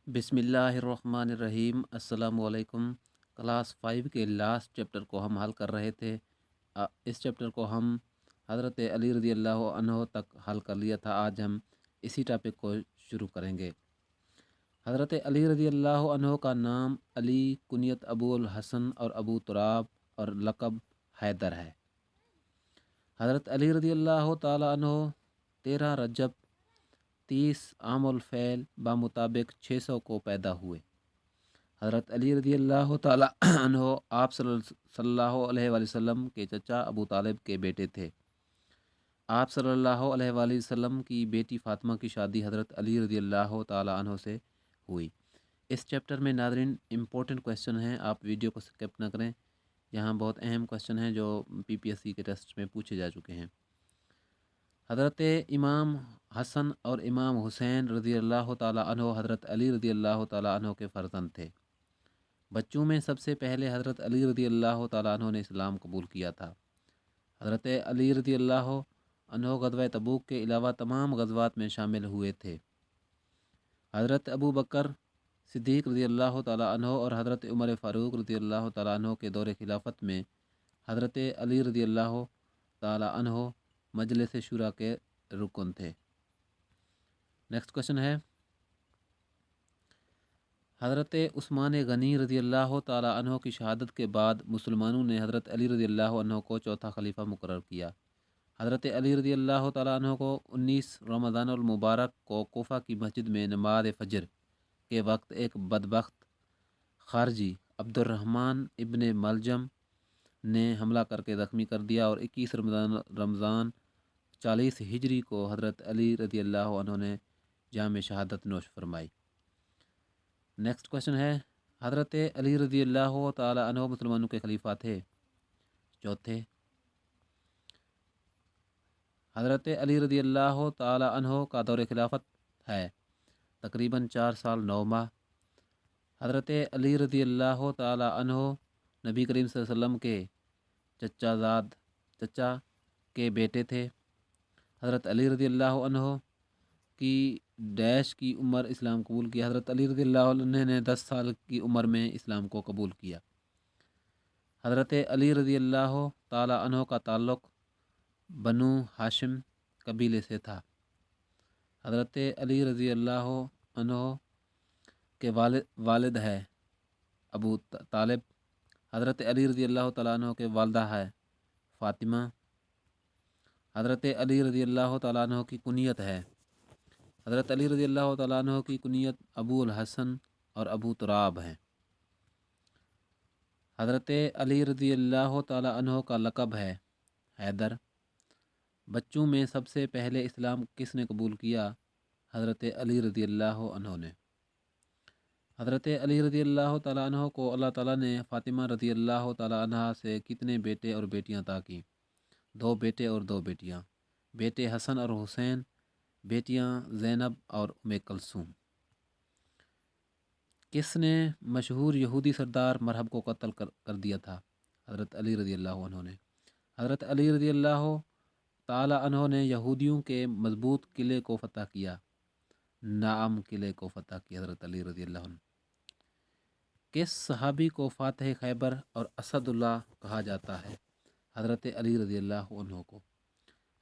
बिस्मिल्लाहिर्रहमानिर्रहीम। अस्सलामुअलैकुम। क्लास 5 के लास्ट चैप्टर को हम हल कर रहे थे। इस चैप्टर को हम हज़रत अली रज़ी अल्लाह अन्हो तक हल कर लिया था। आज हम इसी टॉपिक को शुरू करेंगे। हज़रत अली रज़ी अल्लाह अन्हो का नाम अली, कुनियत अबुल हसन और अबू तुराब और लक़ब हैदर है। हज़रत अली रज़ी अल्लाह ताला अन्हो 13 रजब 30 आमुल फ़ैल बामुताबिक 600 को पैदा हुए। हज़रत अली रज़ी अल्लाह ताला अन्हो आप सल्लल्लाहु अलैहि वसल्लम के चचा अबू तालिब के बेटे थे। आप सल्लल्लाहु अलैहि वसल्लम की बेटी फ़ातिमा की शादी हज़रत अली रज़ी अल्लाह ताला अन्हो से हुई। इस चैप्टर में नाज़रीन इम्पोर्टेंट क्वेश्चन हैं, आप वीडियो को स्किप ना करें। यहाँ बहुत अहम क्वेश्चन हैं जो पीपीएससी के टेस्ट में पूछे जा चुके हैं। हज़रत इमाम हसन और इमाम हुसैन रज़ी अल्लाह ताला अन्हो हज़रत अली रज़ी अल्लाह ताला अन्हो के फ़र्जंद थे। बच्चों में सबसे पहले हज़रत अली रज़ी अल्लाह ताला अन्हो ने इस्लाम कबूल किया था। हज़रत अली रज़ी अल्लाह अन्हो ग़ज़वा तबूक के अलावा तमाम ग़ज़वात में शामिल हुए थे। हज़रत अबू बकर सिद्दीक़ रज़ी अल्लाह ताला अन्हो और हज़रत उमर फ़ारूक रज़ी अल्लाह ताला अन्हो के दौर खिलाफत में हज़रत अली रज़ी अल्लाह ताला अन्हो मजलिस शुरा के रुकन थे। नेक्स्ट क्वेश्चन है, हज़रत उस्मान गनी रज़ी अल्लाह ताला अन्हो की शहादत के बाद मुसलमानों ने हज़रत अली रज़ी अल्लाह अन्हो को चौथा खलीफा मुकर्रर किया। हज़रत अली रज़ी अल्लाह ताला अन्हो को 19 रमज़ानुल मुबारक को कोफा की मस्जिद में नमाज फ़जर के वक्त एक बदबख्त खारजी अब्दुर्रहमान इब्ने मलजम ने हमला करके ज़ख्मी कर दिया और 21 रमज़ान 40 हिजरी को हज़रत अली रज़ी अल्लाह अन्हो ने जाम शहादत नोश फरमाई। नेक्स्ट क्वेश्चन है, हज़रत अली रज़ी अल्लाह ताला अन्हो मुसलमानों के खलीफा थे। चौथे, हज़रत अली रज़ी अल्लाह ताला अन्हो का दौर खिलाफत है तकरीबन 4 साल 9 माह। हज़रत अली रज़ी अल्लाह ताला अन्हो नबी करीम सल्लल्लाहु अलैहि वसल्लम के चचा के बेटे थे। हज़रत अली रज़ी अल्लाह अन्हो की डैश की उम्र इस्लाम कबूल किया। हज़रत अली रज़ी अल्लाह अन्हो ने 10 साल की उम्र में इस्लाम को कबूल किया। हज़रत अली रज़ी अल्लाह ताला अन्हो का ताल्लुक़ बनु हाशिम कबीले से था। हज़रत अली रज़ी अल्लाह अन्हो के वालिद है अबू तालिब। हज़रत अली रज़ी अल्लाह ताला अन्हो के वालदा है फ़ातिमा। हज़रत अली रज़ी अल्लाह ताला अन्हो की कुनियत है, हज़रत अली रज़ी अल्लाह ताला अन्हो की कुनियत अबूल हसन और अबू तुराब हैं। हज़रत अली रज़ी अल्लाह ताला अन्हो का लक़ब है हैदर। बच्चों में सबसे पहले इस्लाम किसने कबूल किया? हज़रत अली रज़ी अल्लाह अन्हो ने। हज़रत अली रज़ी अल्लाह ताला अन्हो को अल्लाह ताला ने फ़ातिमा रज़ी अल्लाह ताला अन्हा से कितने बेटे और बेटियां अता की? 2 बेटे और 2 बेटियां। बेटे हसन और हुसैन, बेटियां ज़ैनब और उम्मे कलसूम। किसने मशहूर यहूदी सरदार मरहब को कत्ल कर दिया था? हज़रत अली रज़ी अल्लाह अन्हो ने। हज़रत अली रज़ी अल्लाह ताला अन्हो ने यहूदियों के मजबूत किले को फ़तह किया। नाम किले को फ़तह किया हज़रत अली रज़ी अल्लाह अन्हो। किस सहाबी को फ़ातिह खैबर और असदुल्लाह कहा जाता है? हज़रत अली रज़ी अल्लाह अन्हो को।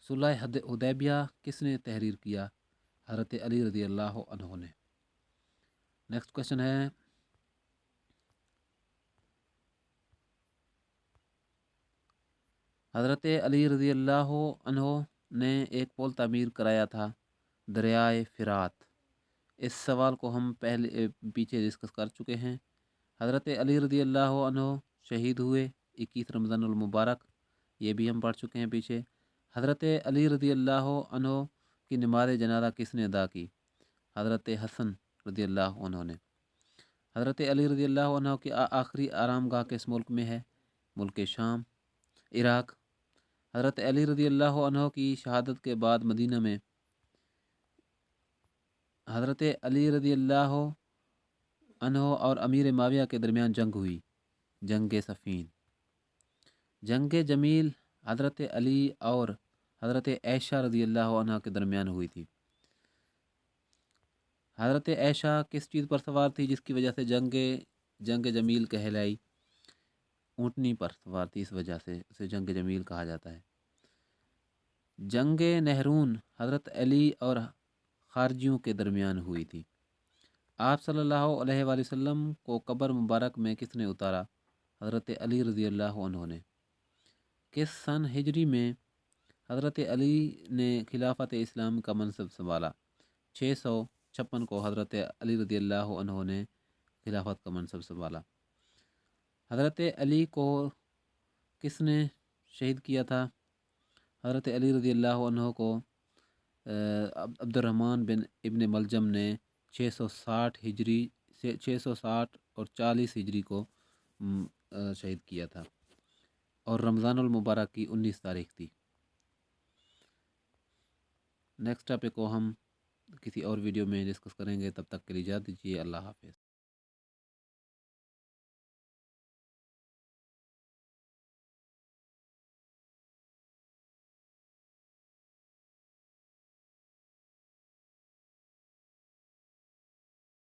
सुलह हुदैबिया किसने तहरीर किया? हज़रत अली रज़ी अल्लाह अन्हो ने। नेक्स्ट क्वेश्चन है, हज़रत अली रज़ी अल्लाह अन्हो ने एक पुल तामीर कराया था दरियाए फ़िरात। इस सवाल को हम पीछे डिस्कस कर चुके हैं। हज़रत अली रज़ी अल्लाह अन्हो शहीद हुए 21 रमज़ानुल मुबारक, ये भी हम पढ़ चुके हैं पीछे। हज़रत अली रज़ी अल्लाह अन्हो की नमाज जनाजा किसने अदा की? हज़रत हसन रज़ी अल्लाह अन्हो ने। हज़रत अली रज़ी अल्लाह अन्हो की आखिरी आरामगाह किस मुल्क में है? मुल्क शाम, इराक़। हज़रत अली रज़ी अल्लाह अन्हो की शहादत के बाद मदीना में हज़रत अली रज़ी अल्लाह अन्हो और अमीर माविया के दरमियान जंग हुई, जंग सफ़ीन। जंग जमील हज़रत अली और हज़रत आयशा रज़ी अल्लाह अन्हा के दरमियान हुई थी। حضرت عائشہ کس چیز پر سوار تھی جس کی وجہ سے جنگ جمیل کہلائی؟ اونٹنی پر سوار تھی، اس وجہ سے اسے جنگ جمیل کہا جاتا ہے۔ جنگ نہرون حضرت علی اور خارجیوں کے درمیان ہوئی تھی۔ آپ صلی اللہ علیہ وآلہ وسلم کو قبر مبارک میں کس نے اتارا؟ حضرت علی رضی اللہ عنہ نے۔ کس سن ہجری میں حضرت علی نے خلافت اسلام کا منصب سنبھالا؟ 656 کو حضرت علی رضی اللہ عنہ نے خلافت کا منصب سنبھالا۔ حضرت علی کو کس نے شہید کیا تھا؟ حضرت علی رضی اللہ عنہ کو عبد الرحمن بن ابن ملجم نے 660 ہجری سے 660 اور 40 ہجری کو شہید کیا تھا، اور رمضان المبارک کی 19 تاریخ تھی۔ نیکسٹ ٹاپک کو ہم کسی اور ویڈیو میں ڈسکس کریں گے، تب تک کے لیے اجازت دیجیے، اللہ حافظ۔